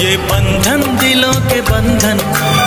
ये बंधन दिलों के बंधन,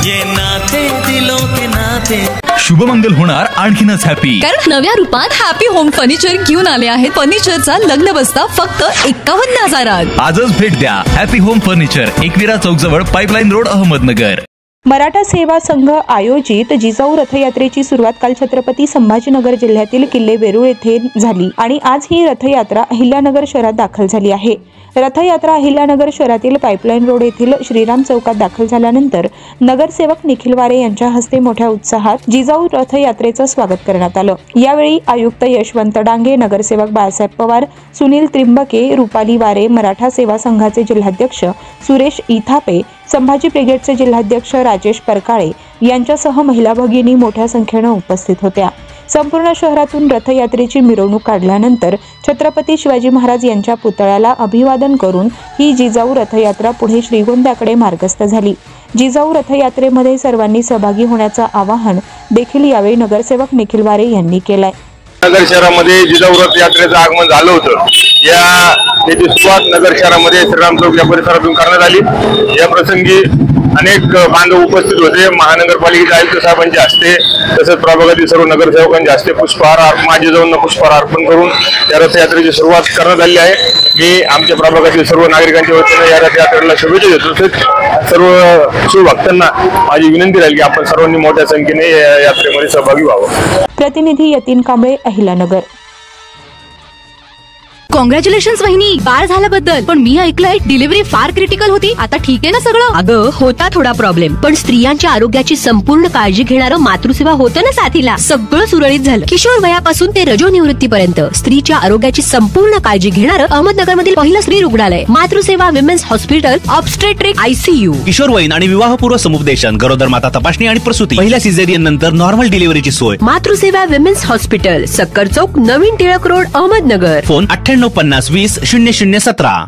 ये नाते दिलों के नाते। शुभमंगल होणार आणखीनच हॅपी, कारण नव्या रूपात हॅपी होम फर्निचर घेऊन आले आहेत. फर्निचरचा लग्न बस्ता फक्त 51,000. आजच भेट द्या हॅपी होम फर्निचर, एकविरा चौक जवळ, पाईपलाईन रोड, अहमदनगर. मराठा सेवा संघ आयोजित जिजाऊ रथयात्रेची सुरुवात काल छत्रपती संभाजीनगर जिल्ह्यातील किल्ले वेरूळ येथे झाली आणि आज ही रथयात्रा अहिल्यानगर शहरात दाखल झाली आहे. रथयात्रा अहिल्यानगर शहरातील पाईपलाईन रोड येथील श्रीराम चौकात दाखल झाल्यानंतर नगरसेवक निखिल वारे यांच्या हस्ते मोठ्या उत्साहात जिजाऊ रथयात्रेचं स्वागत करण्यात आलं. यावेळी आयुक्त यशवंत डांगे, नगरसेवक बाळासाहेब पवार, सुनील त्रिंबके, रुपाली वारे, मराठा सेवा संघाचे जिल्हाध्यक्ष सुरेश इथापे, संभाजी ब्रिगेडचे जिल्हाध्यक्ष राजेश परकाळे यांच्यासह महिला भगिनी मोठ्या संख्येने उपस्थित होत्या. संपूर्ण शहरातून रथयात्रेची मिरवणूक काढल्यानंतर छत्रपती शिवाजी महाराज यांच्या पुतळ्याला अभिवादन करून ही जिजाऊ रथयात्रा पुढे श्रीगोंद्याकडे मार्गस्थ झाली. जिजाऊ रथयात्रेमध्ये सर्वांनी सहभागी होण्याचं आवाहन देखील यावेळी नगरसेवक निखिल वारे यांनी केलंय. नगर शहरामध्ये जिजाऊ रथ यात्रेचं आगमन झालं होतं. याची सुरुवात नगर शहरामध्ये श्रीराम चौक या परिसरातून करण्यात आली. या प्रसंगी अनेक बांधव उपस्थित होते. महानगरपालिकेचे आयुक्त साहेबांच्या हस्ते तसेच प्रभागातील सर्व नगरसेवकांच्या हस्ते पुष्पहार माझे जाऊन पुष्पहार अर्पण करून या रथयात्रेची सुरुवात करण्यात आली आहे. मी आमच्या प्रभागातील सर्व नागरिकांच्या वतीने या रथयात्रेला शुभेच्छा देतो. तसेच सर्व शिवभक्तांना माझी विनंती राहील की आपण सर्वांनी मोठ्या संख्येने या यात्रेमध्ये सहभागी व्हावं. प्रतिनिधी यतीन कांबळे, अहिल्यानगर. कॉंग्रॅच्युलेशन्स वहिनी, बाळ झाल्याबद्दल. पण मी ऐकलंय डिलिव्हरी फार क्रिटिकल होती. आता ठीक आहे ना सगळं? अगं होता थोडा प्रॉब्लेम, पण स्त्रियांच्या आरोग्याची संपूर्ण काळजी घेणारं मातृसेवा होतं ना साथीला. सगळं सुरळीत झालं. किशोर वयापासून ते रजोनिवृत्तीपर्यंत स्त्रीच्या आरोग्याची संपूर्ण काळजी घेणारं अहमदनगर मधील पहिलं स्त्री रुग्णालय Matruseva women's hospital, obstetric ICU. किशोरवयीन आणि विवाहपूर्व समुपदेशन, गरोदर माता तपासणी आणि प्रसूती, पहिल्या सिझेरियन नंतर नॉर्मल डिलिव्हरीची सोय. मातृसेवा विमेन्स हॉस्पिटल, सक्कर चौक, नवीन टिळक रोड, अहमदनगर. फोन 9850 20 0017.